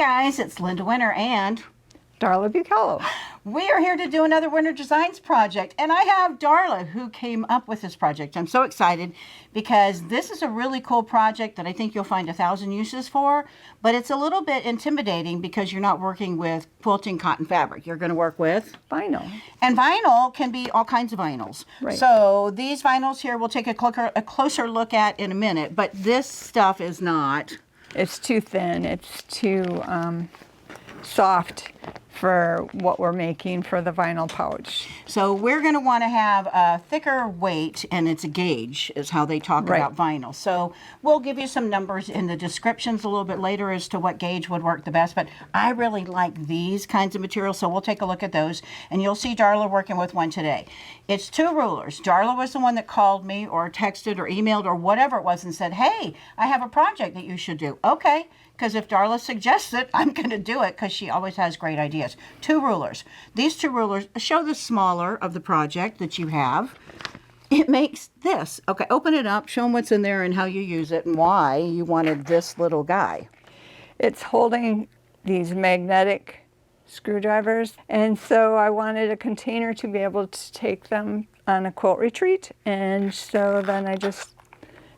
guys, it's Linda Winter and Darla Bucalo. We are here to do another Winter Designs project, and I have Darla who came up with this project. I'm so excited because this is a really cool project that I think you'll find 1,000 uses for, but it's a little bit intimidating because you're not working with quilting cotton fabric. You're going to work with Vinyl. And vinyl can be all kinds of vinyls. Right. So these vinyls here we'll take a closer look at in a minute, but this stuff is not. It's too thin. It's too soft for what we're making for the vinyl pouch. So we're going to want to have a thicker weight, and it's a gauge is how they talk about vinyl. So we'll give you some numbers in the descriptions a little bit later as to what gauge would work the best, but I really like these kinds of materials, so we'll take a look at those, and you'll see Darla working with one today. It's 2 rulers. Darla was the one that called me or texted or emailed or whatever it was and said, hey, I have a project that you should do. Okay. Because if Darla suggests it, I'm going to do it because she always has great ideas. 2 rulers. These 2 rulers show the smaller of the project that you have. It makes this. Okay, open it up, show them what's in there and how you use it and why you wanted this little guy. It's holding these magnetic screwdrivers, and so I wanted a container to be able to take them on a quilt retreat, and so then I just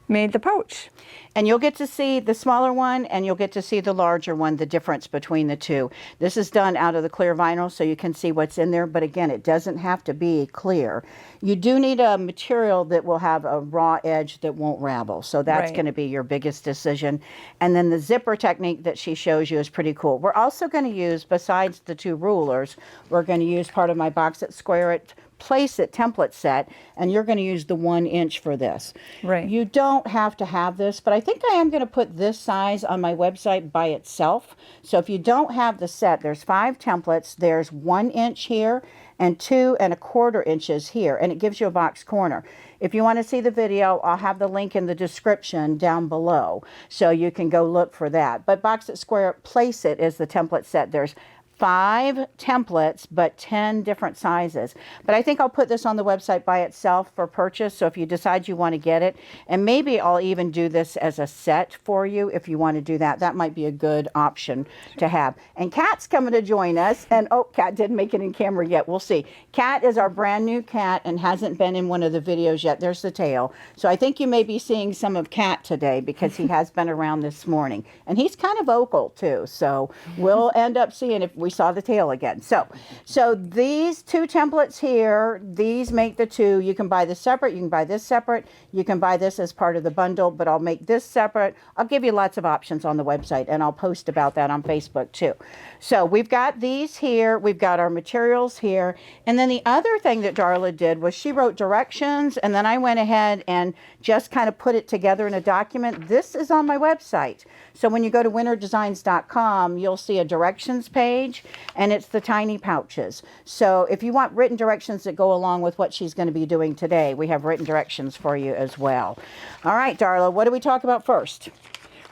made the pouch. And you'll get to see the smaller one and you'll get to see the larger one, the difference between the two. This is done out of the clear vinyl so you can see what's in there, but again, it doesn't have to be clear. You do need a material that will have a raw edge that won't ravel, so that's going to be your biggest decision. And then the zipper technique that she shows you is pretty cool. We're also going to use, besides the 2 rulers, we're going to use part of my box it, square it, place it template set, and you're going to use the 1 inch for this. Right. You don't have to have this, but I think I am going to put this size on my website by itself. So if you don't have the set, there's 5 templates. There's 1 inch here and 2 1/4 inches here, and it gives you a box corner. If you want to see the video, I'll have the link in the description down below, so you can go look for that. But box it, square it, place it is the template set. There's 5 templates, but 10 different sizes. But I think I'll put this on the website by itself for purchase. So if you decide you want to get it, and maybe I'll even do this as a set for you if you want to do that. That might be a good option to have. And Kat's coming to join us. And oh, Kat didn't make it in camera yet. We'll see. Kat is our brand new Kat and hasn't been in one of the videos yet. There's the tail. So I think you may be seeing some of Kat today because he has been around this morning. And he's kind of vocal too. So we'll end up seeing if we saw the tail again. So these 2 templates here, these make the 2. You can buy this separate. You can buy this separate. You can buy this as part of the bundle, but I'll make this separate. I'll give you lots of options on the website, and I'll post about that on Facebook too. So we've got these here. We've got our materials here. And then the other thing that Darla did was she wrote directions, and then I went ahead and just kind of put it together in a document. This is on my website. So when you go to winterdesigns.com, you'll see a directions page, and it's the tiny pouches. So if you want written directions that go along with what she's going to be doing today, we have written directions for you as well. All right, Darla, what do we talk about first?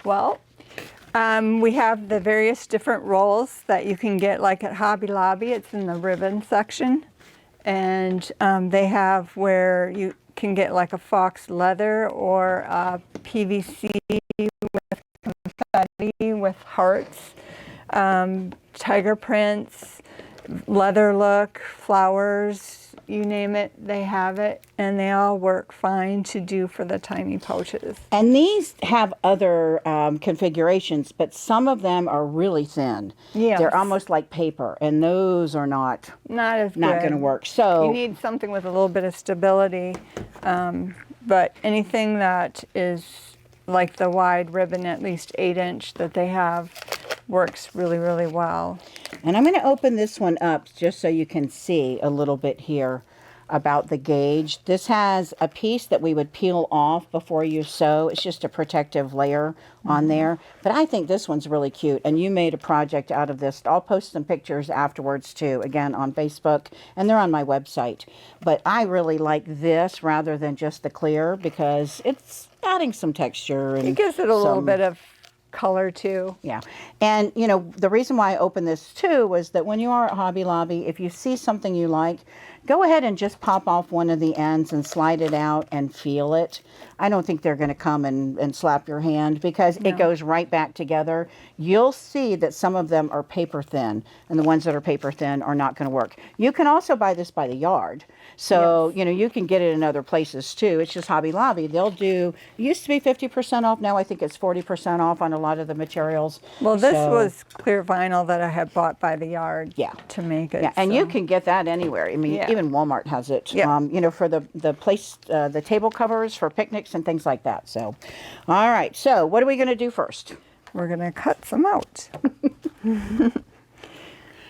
Well, we have the various different rolls that you can get like at Hobby Lobby. It's in the ribbon section. And they have where you can get like a fox leather or a PVC with confetti with hearts, tiger prints, leather look, flowers, you name it, they have it, and they all work fine to do for the tiny pouches. And these have other configurations, but some of them are really thin. Yes. They're almost like paper, and those are not going to work. So you need something with a little bit of stability, but anything that is like the wide ribbon, at least 8 inch that they have, works really, really well. And I'm going to open this one up just so you can see a little bit here about the gauge. This has a piece that we would peel off before you sew. It's just a protective layer on there. But I think this one's really cute, and you made a project out of this. I'll post some pictures afterwards too, again on Facebook, and they're on my website. But I really like this rather than just the clear because it's adding some texture. And it gives it a little bit of color too. Yeah. And, you know, the reason why I opened this too was that when you are at Hobby Lobby, if you see something you like, go ahead and just pop off one of the ends and slide it out and feel it. I don't think they're going to come and slap your hand because it goes right back together. You'll see that some of them are paper thin, and the ones that are paper thin are not going to work. You can also buy this by the yard. So, you know, you can get it in other places too. It's just Hobby Lobby. They'll do, it used to be 50% off. Now I think it's 40% off on a lot of the materials. Well, this was clear vinyl that I had bought by the yard to make it. Yeah, and you can get that anywhere. I mean, even Walmart has it, you know, for the table covers for picnics and things like that. So, all right. So what are we going to do first? We're going to cut some out.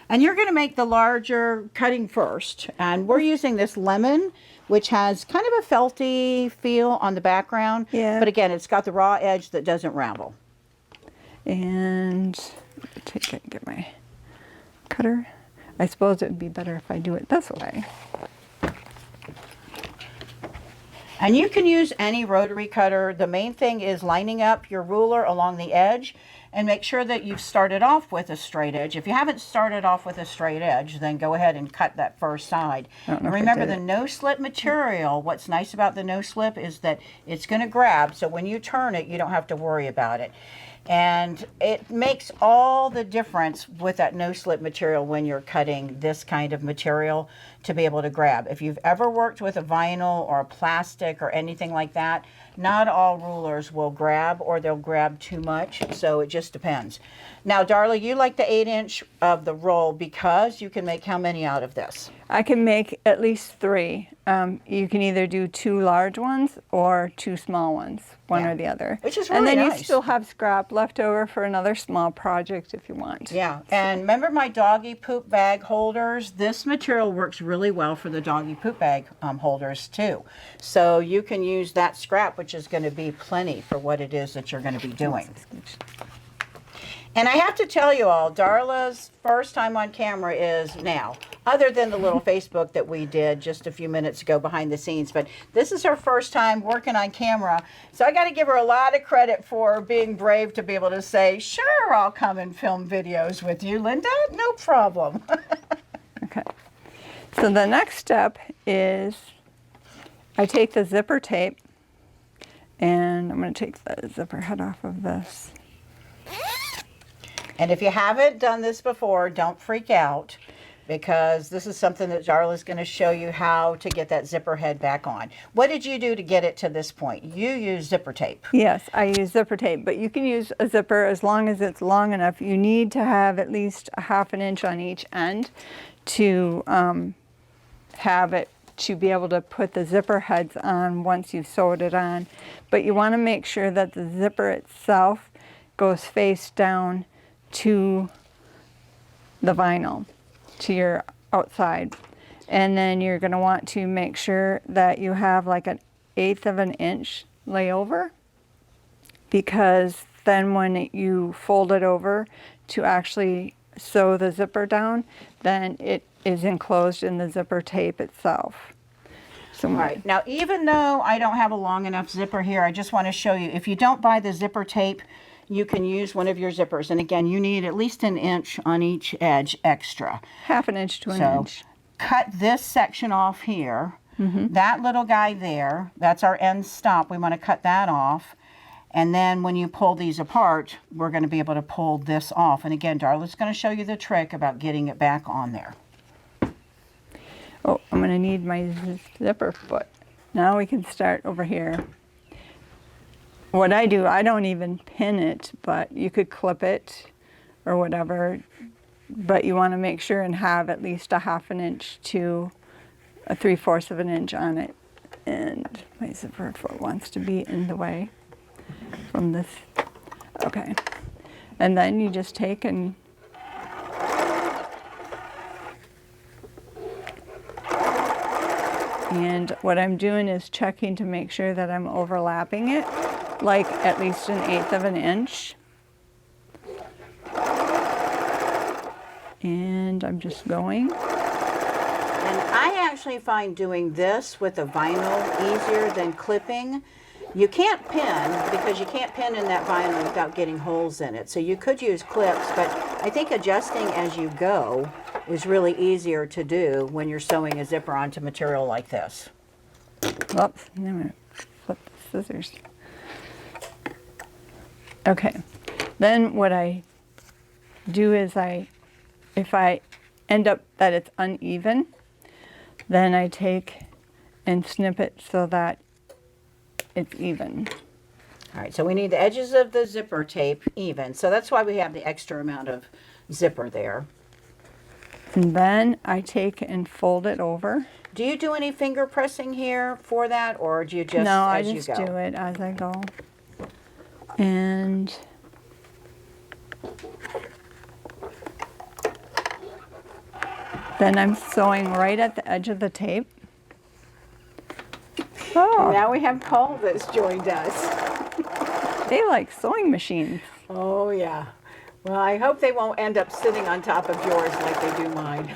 And you're going to make the larger cutting first. And we're using this lemon, which has kind of a felty feel on the background. Yeah. But again, it's got the raw edge that doesn't ravel. And take it and get my cutter. I suppose it would be better if I do it this way. And you can use any rotary cutter. The main thing is lining up your ruler along the edge and make sure that you've started off with a straight edge. If you haven't started off with a straight edge, then go ahead and cut that first side. And remember, the no-slip material, what's nice about the no-slip is that it's going to grab, so when you turn it, you don't have to worry about it. And it makes all the difference with that no-slip material when you're cutting this kind of material to be able to grab. If you've ever worked with a vinyl or a plastic or anything like that, not all rulers will grab, or they'll grab too much, so it just depends. Now, Darla, you like the 8-inch of the roll because you can make how many out of this? I can make at least 3. You can either do 2 large ones or 2 small ones, one or the other. Which is really And then nice. you still have scrap left over for another small project if you want. Yeah, and remember my doggy poop bag holders? This material works really well for the doggy poop bag holders too. So you can use that scrap, which is going to be plenty for what it is that you're going to be doing. And I have to tell you all, Darla's first time on camera is now, other than the little Facebook that we did just a few minutes ago behind the scenes. But this is her first time working on camera. So I got to give her a lot of credit for being brave to be able to say, sure, I'll come and film videos with you, Linda. No problem. Okay. So the next step is I take the zipper tape, and I'm going to take the zipper head off of this. And if you haven't done this before, don't freak out, because this is something that Darla's going to show you how to get that zipper head back on. What did you do to get it to this point? You use zipper tape. Yes, I use zipper tape, but you can use a zipper as long as it's long enough. You need to have at least a 1/2 inch on each end to have it to be able to put the zipper heads on once you've sewed it on. But you want to make sure that the zipper itself goes face down to the vinyl, to your outside. And then you're going to want to make sure that you have like an 1/8 of an inch layover, because then when you fold it over to actually sew the zipper down, then it is enclosed in the zipper tape itself. So Right. Now, even though I don't have a long enough zipper here, I just want to show you, if you don't buy the zipper tape, you can use one of your zippers. And again, you need at least 1 inch on each edge extra. 1/2 inch to an inch. Cut this section off here. That little guy there, that's our end stop. We want to cut that off. And then when you pull these apart, we're going to be able to pull this off. And again, Darla's going to show you the trick about getting it back on there. Oh, I'm going to need my zipper foot. Now we can start over here. What I do, I don't even pin it, but you could clip it or whatever. But you want to make sure and have at least a 1/2 inch to a 3/4 of an inch on it. And my zipper foot wants to be in the way from this. Okay. And then you just take and what I'm doing is checking to make sure that I'm overlapping it, like at least 1/8 of an inch. And I'm just going. And I actually find doing this with a vinyl easier than clipping, You can't pin because you can't pin in that vinyl without getting holes in it. So you could use clips, but I think adjusting as you go is really easier to do when you're sewing a zipper onto material like this. Oops, I'm gonna flip the scissors. Okay, then what I do is if I end up that it's uneven, then I take and snip it so that it's even. All right, so we need the edges of the zipper tape even. So that's why we have the extra amount of zipper there. And then I take and fold it over. Do you do any finger pressing here for that, or do you just No, as I you just go? do it as I go. And then I'm sewing right at the edge of the tape. Oh, Now we have Cole that's joined us. they like sewing machines. Oh, yeah. Well, I hope they won't end up sitting on top of yours like they do mine.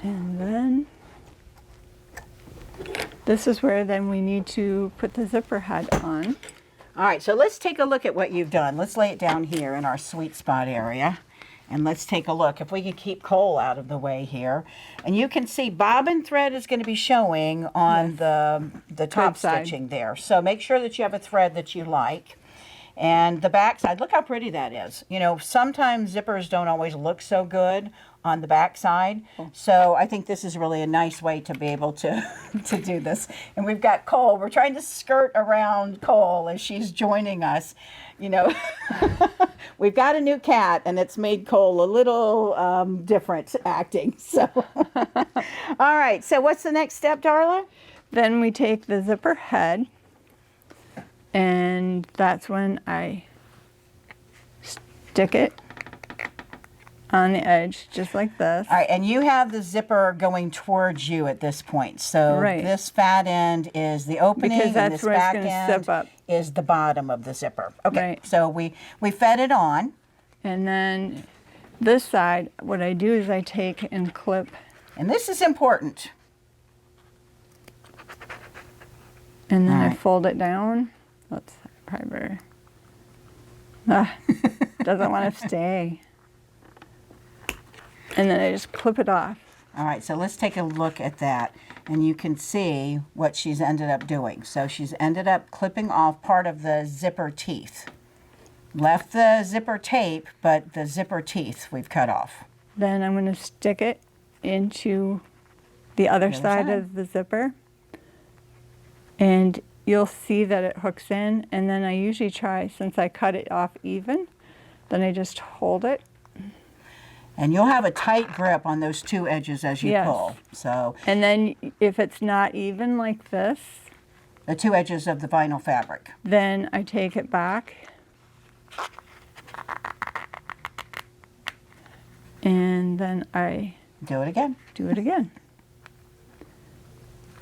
And then this is where then we need to put the zipper head on. All right, so let's take a look at what you've done. Let's lay it down here in our sweet spot area. And let's take a look if we can keep Cole out of the way here. And you can see bobbin thread is going to be showing on the top side. stitching there. So make sure that you have a thread that you like. And the back side, look how pretty that is. You know, sometimes zippers don't always look so good on the back side. So I think this is really a nice way to be able to, to do this. And we've got Cole. We're trying to skirt around Cole as she's joining us. You know, we've got a new cat, and it's made Cole a little different acting. So, all right. So what's the next step, Darla? Then we take the zipper head, and that's when I stick it on the edge, just like this. All right, and you have the zipper going towards you at this point. So Right. this fat end is the opening, Because and that's this where it's back gonna end zip up. is the bottom of the zipper. Okay, Right. so we fed it on. And then this side, what I do is I take and clip, And this is important. and then I Alright. fold it down. That's probably better. Doesn't want to stay. And then I just clip it off. All right, so let's take a look at that. And you can see what she's ended up doing. So she's ended up clipping off part of the zipper teeth. Left the zipper tape, but the zipper teeth we've cut off. Then I'm going to stick it into the other side of the zipper. And you'll see that it hooks in. And then I usually try, since I cut it off even, then I just hold it. And you'll have a tight grip on those two edges as you Yes. pull. So And then if it's not even like this, the two edges of the vinyl fabric. then I take it back. And then I Do it again. do it again.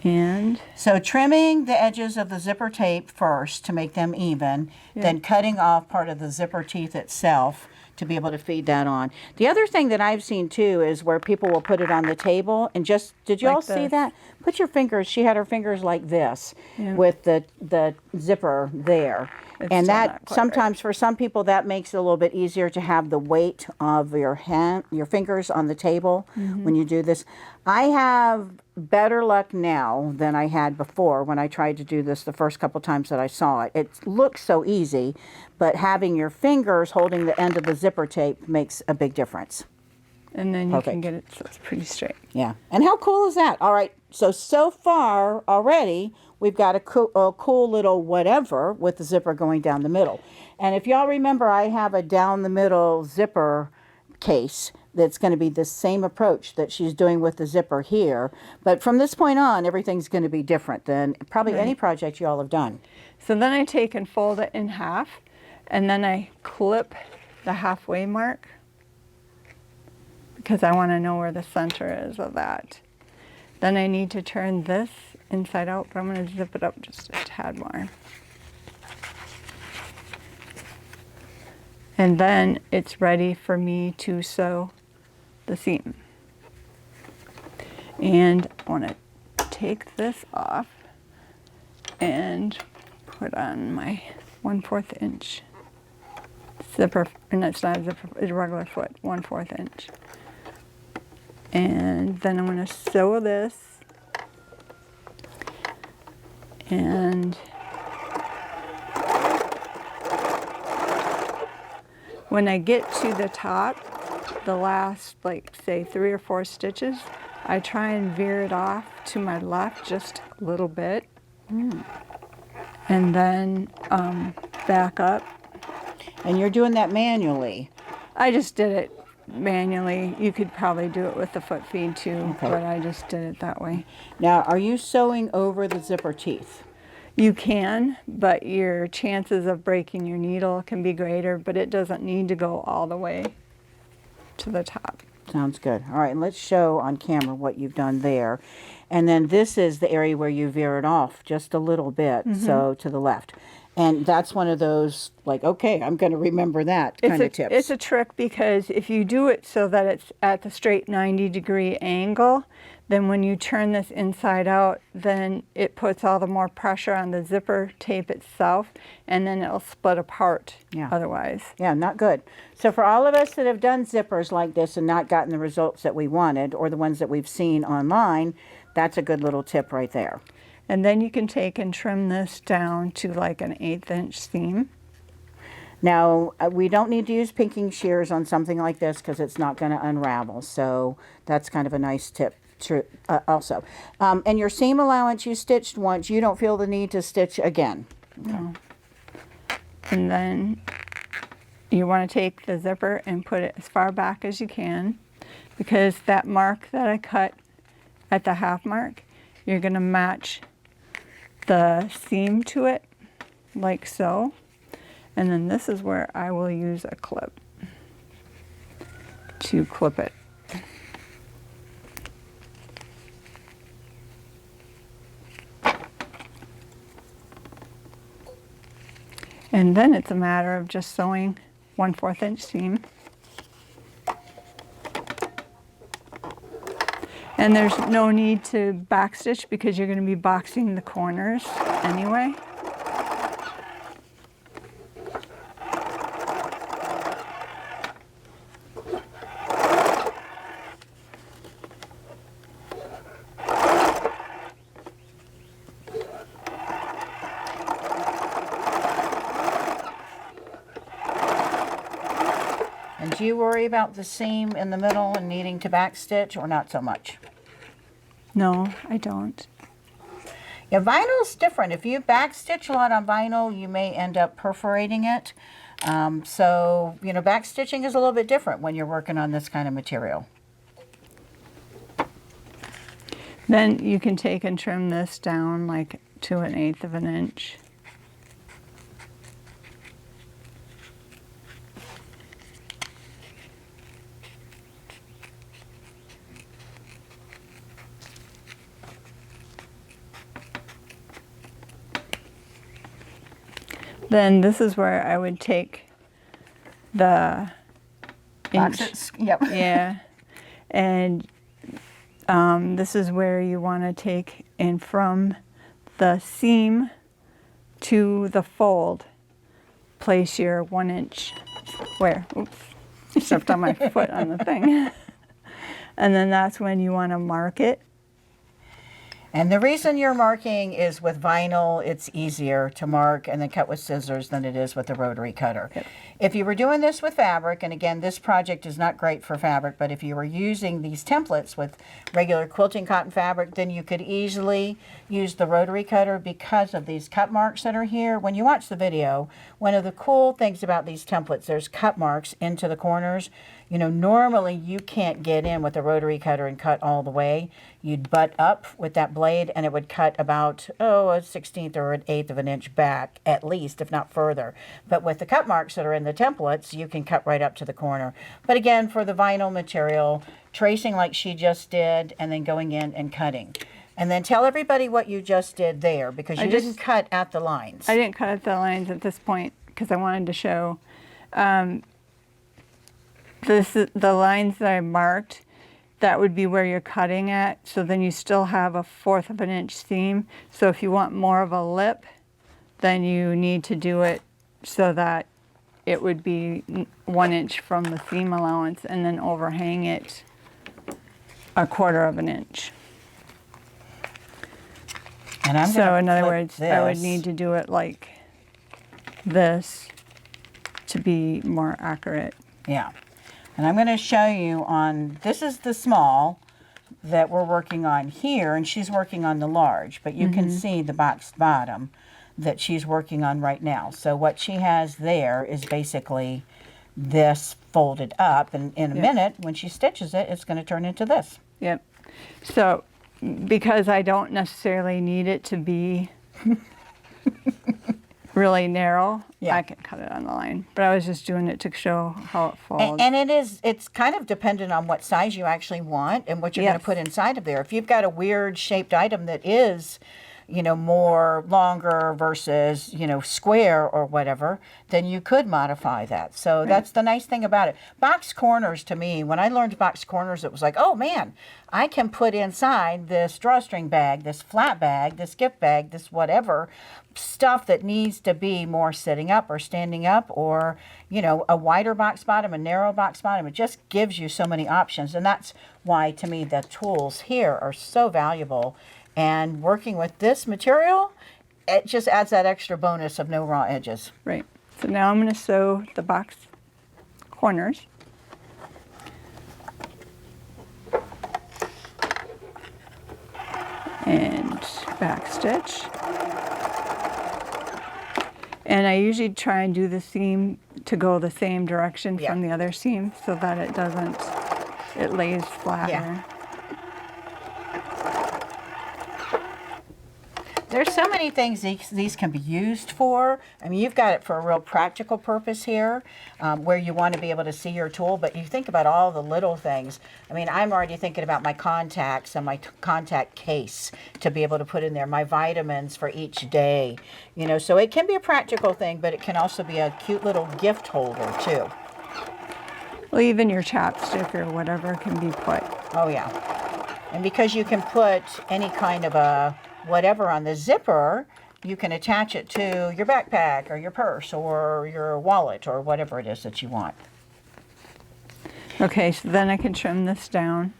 And So trimming the edges of the zipper tape first to make them even, then cutting off part of the zipper teeth itself to be able to feed that on. The other thing that I've seen too is where people will put it on the table and just, did you Like all see this. that? Put your fingers, she had her fingers like this Yeah. with the zipper there. It's And still that not quite sometimes for some people that makes it a little bit easier to have the weight of your fingers on the table when you do this. I have better luck now than I had before when I tried to do this the first couple times that I saw it. It looks so easy, but having your fingers holding the end of the zipper tape makes a big difference. and then you can Perfect. get it so it's pretty straight. Yeah. And how cool is that? All right. So far already, we've got a cool little whatever with the zipper going down the middle. And if y'all remember, I have a down the middle zipper case that's going to be the same approach that she's doing with the zipper here. But from this point on, everything's going to be different than probably any project y'all have done. So then I take and fold it in half, and then I clip the halfway mark, because I want to know where the center is of that. Then I need to turn this inside out, but I'm going to zip it up just a tad more. And then it's ready for me to sew the seam. And I want to take this off and put on my 1/4 inch zipper, and it's not a zipper, it's a regular foot, 1/4 inch. And then I'm going to sew this, and when I get to the top, the last, like, say 3 or 4 stitches, I try and veer it off to my left just a little bit, and then back up. And you're doing that manually? I just did it manually. You could probably do it with the foot feed too, Okay. but I just did it that way. Now, are you sewing over the zipper teeth? You can, but your chances of breaking your needle can be greater, but it doesn't need to go all the way to the top. Sounds good. All right, let's show on camera what you've done there. And then this is the area where you veer it off just a little bit, so to the left. And that's one of those, like, okay, I'm going to remember that kind of tips. It's a trick, because if you do it so that it's at the straight 90-degree angle, then when you turn this inside out, then it puts all the more pressure on the zipper tape itself, and then it'll split apart otherwise. Yeah, not good. So for all of us that have done zippers like this and not gotten the results that we wanted, or the ones that we've seen online, that's a good little tip right there. And then you can take and trim this down to like an 1/8 inch seam. Now, we don't need to use pinking shears on something like this because it's not going to unravel. So that's kind of a nice tip also. And your seam allowance, you stitched once. You don't feel the need to stitch again. No. And then you want to take the zipper and put it as far back as you can, because that mark that I cut at the half mark, you're going to match the seam to it, like so. And then this is where I will use a clip to clip it. And then it's a matter of just sewing 1/4 inch seam. And there's no need to backstitch because you're going to be boxing the corners anyway. And do you worry about the seam in the middle and needing to backstitch, or not so much? No, I don't. Yeah, vinyl's different. If you backstitch a lot on vinyl, you may end up perforating it. So, you know, backstitching is a little bit different when you're working on this kind of material. Then you can take and trim this down like to 1/8 of an inch. Then this is where I would take the inch. Boxes? Yep. Yeah. And this is where you want to take, and from the seam to the fold, place your 1 inch square. Oops, stepped on my foot on the thing. And then that's when you want to mark it. And the reason you're marking is with vinyl, it's easier to mark and then cut with scissors than it is with the rotary cutter. Yep. If you were doing this with fabric, and again, this project is not great for fabric, but if you were using these templates with regular quilting cotton fabric, then you could easily use the rotary cutter because of these cut marks that are here. When you watch the video, one of the cool things about these templates, there's cut marks into the corners. You know, normally you can't get in with a rotary cutter and cut all the way. you'd butt up with that blade and it would cut about, oh, a 1/16 or an 1/8 of an inch back, at least, if not further. But with the cut marks that are in the templates, you can cut right up to the corner. But again, for the vinyl material, tracing like she just did and then going in and cutting. And then tell everybody what you just did there, because you didn't cut at the lines. I didn't cut at the lines at this point because I wanted to show the lines that I marked. That would be where you're cutting at. So then you still have a 1/4 of an inch seam. So if you want more of a lip, then you need to do it so that it would be 1 inch from the seam allowance and then overhang it a 1/4 of an inch. And I'm So in other words, this. I would need to do it like this to be more accurate. Yeah. And I'm going to show you on, this is the small that we're working on here, and she's working on the large, but you can see the boxed bottom that she's working on right now. So what she has there is basically this folded up, and in a minute, when she stitches it, it's going to turn into this. Yep. So because I don't necessarily need it to be really narrow, Yeah. I can cut it on the line. But I was just doing it to show how it folds. And it's kind of dependent on what size you actually want and what you're going to put inside of there. If you've got a weird shaped item that is, you know, more longer versus, you know, square or whatever, then you could modify that. So that's the nice thing about it. Box corners, to me, when I learned box corners, it was like, oh man, I can put inside this drawstring bag, this flat bag, this gift bag, this whatever stuff that needs to be more sitting up or standing up, or, you know, a wider box bottom, a narrow box bottom. It just gives you so many options. And that's why, to me, the tools here are so valuable. And working with this material, it just adds that extra bonus of no raw edges. Right. So now I'm going to sew the box corners. And back stitch. And I usually try and do the seam to go the same direction from the other seam so that it doesn't, it lays flatter. Yeah. There's so many things these can be used for. I mean, you've got it for a real practical purpose here, where you want to be able to see your tool, but you think about all the little things. I mean, I'm already thinking about my contacts and my contact case to be able to put in there, my vitamins for each day. You know, so it can be a practical thing, but it can also be a cute little gift holder too. Well, even your chapstick or whatever can be put. Oh yeah. And because you can put any kind of a whatever on the zipper, you can attach it to your backpack or your purse or your wallet or whatever it is that you want. Okay, so then I can trim this down.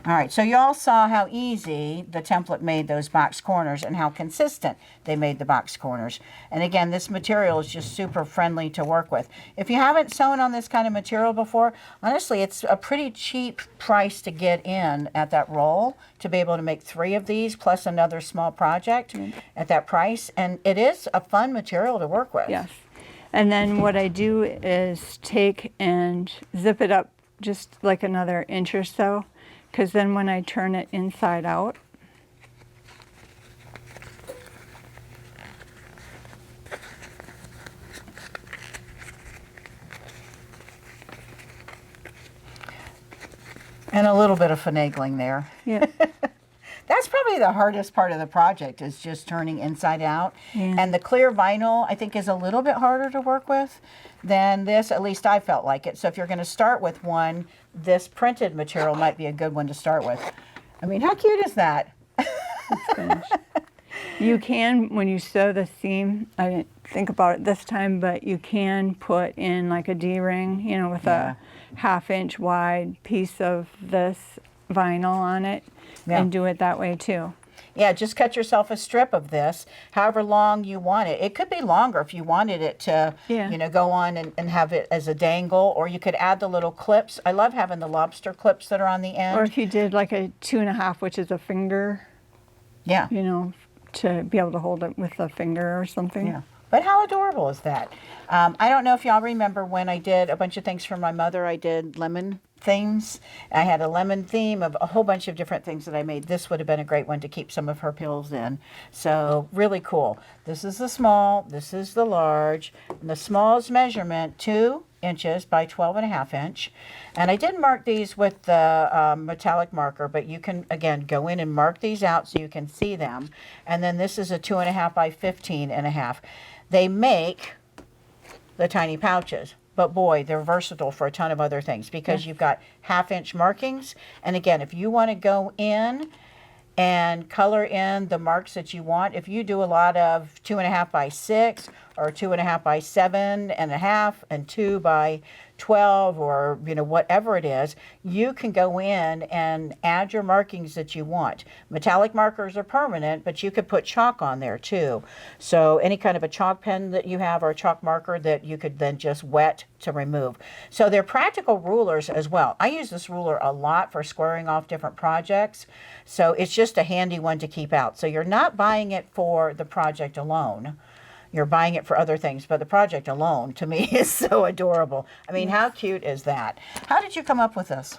All right, so you all saw how easy the template made those box corners and how consistent they made the box corners. And again, this material is just super friendly to work with. If you haven't sewn on this kind of material before, honestly, it's a pretty cheap price to get in at that roll to be able to make 3 of these plus another small project at that price. And it is a fun material to work with. Yes. And then what I do is take and zip it up just like another inch or so, because then when I turn it inside out, And a little bit of finagling there. yeah, That's probably the hardest part of the project, is just turning inside out. Yeah. And the clear vinyl, I think, is a little bit harder to work with than this. At least I felt like it. So if you're going to start with one, this printed material might be a good one to start with. I mean, how cute is that? it's finished. You can, when you sew the seam, I didn't think about it this time, but you can put in like a D-ring, you know, with a 1/2 inch wide piece of this vinyl on it, and do it that way too. Yeah, just cut yourself a strip of this, however long you want it. It could be longer if you wanted it to, you know, go on and have it as a dangle, or you could add the little clips. I love having the lobster clips that are on the end. Or if you did like a 2.5, which is a finger, yeah, you know, to be able to hold it with a finger or something. Yeah. But how adorable is that? I don't know if y'all remember when I did a bunch of things for my mother. I did lemon themes. I had a lemon theme of a whole bunch of different things that I made. This would have been a great one to keep some of her pills in. So really cool. This is the small, this is the large, and the small's measurement 2 inches by 12.5 inch. And I did mark these with the metallic marker, but you can, again, go in and mark these out so you can see them. And then this is a 2.5 by 15.5. They make the tiny pouches. But boy, they're versatile for a ton of other things because you've got 1/2 inch markings. And again, if you want to go in and color in the marks that you want, if you do a lot of 2.5 by 6 or 2.5 by 7.5 and 2 by 12 or whatever it is, you can go in and add your markings that you want. Metallic markers are permanent, but you could put chalk on there too. So any kind of a chalk pen that you have or a chalk marker that you could then just wet to remove. So they're practical rulers as well. I use this ruler a lot for squaring off different projects. So it's just a handy one to keep out. So you're not buying it for the project alone. You're buying it for other things, but the project alone, to me, is so adorable. I mean, how cute is that? How did you come up with this?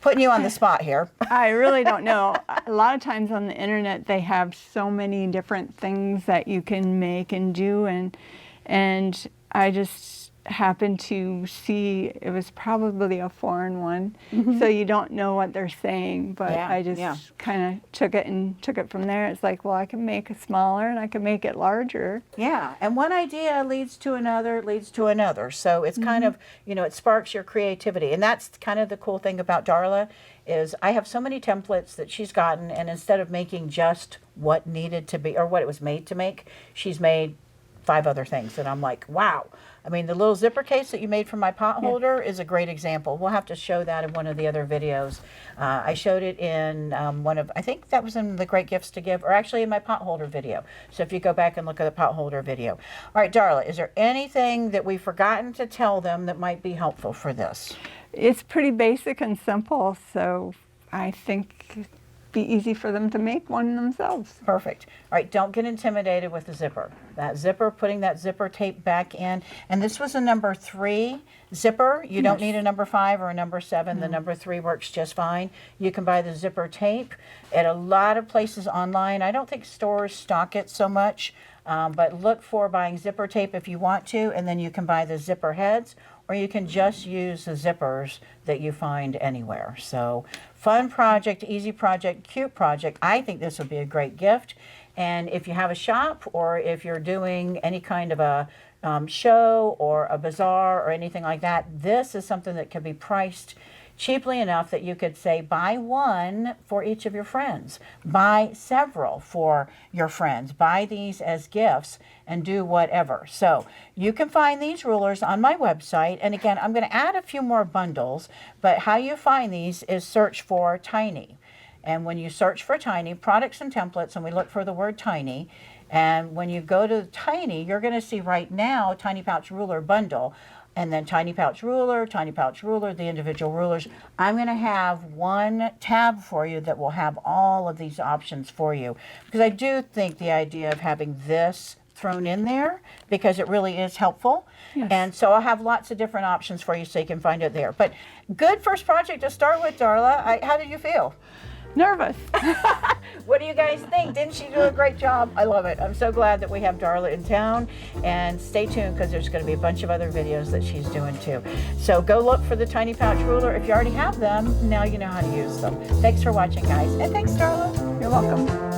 Putting you on the spot here. I really don't know. A lot of times on the internet, they have so many different things that you can make and do, and I just happened to see it was probably a foreign one, so you don't know what they're saying, but I just kind of took it from there. It's like, well, I can make it smaller and I can make it larger. Yeah, and one idea leads to another, so it's kind of, it sparks your creativity. And that's kind of the cool thing about Darla is I have so many templates that she's gotten, and instead of making just what needed to be or what it was made to make, she's made 5 other things, and I'm like, wow. I mean, the little zipper case that you made from my pot holder is a great example. We'll have to show that in one of the other videos. I showed it in I think that was in the Great Gifts to Give, or actually in my pot holder video. So if you go back and look at the pot holder video. All right, Darla, is there anything that we've forgotten to tell them that might be helpful for this? It's pretty basic and simple, so I think be easy for them to make one themselves. Perfect. All right, don't get intimidated with the zipper. That zipper, putting that zipper tape back in. And this was a number 3 zipper. You don't need a number 5 or a number 7. The number 3 works just fine. You can buy the zipper tape at a lot of places online. I don't think stores stock it so much, but look for buying zipper tape if you want to, and then you can buy the zipper heads, or you can just use the zippers that you find anywhere. So fun project, easy project, cute project. I think this would be a great gift. And if you have a shop or if you're doing any kind of a show or a bazaar or anything like that, this is something that can be priced cheaply enough that you could say buy one for each of your friends, buy several for your friends, buy these as gifts and do whatever. So you can find these rulers on my website. And again, I'm going to add a few more bundles, but how you find these is search for Tiny. And when you search for Tiny, products and templates, and we look for the word Tiny, and when you go to Tiny, you're going to see right now Tiny Pouch Ruler Bundle, and then Tiny Pouch Ruler, the individual rulers. I'm going to have one tab for you that will have all of these options for you, because I do think the idea of having this thrown in there, because it really is helpful. Yes. And so I'll have lots of different options for you so you can find it there. But good first project to start with, Darla. How did you feel? Nervous. What do you guys think? Didn't she do a great job? I love it. I'm so glad that we have Darla in town, and stay tuned because there's going to be a bunch of other videos that she's doing too. So go look for the Tiny Pouch Ruler. If you already have them, now you know how to use them. Thanks for watching, guys, and thanks, Darla. You're welcome.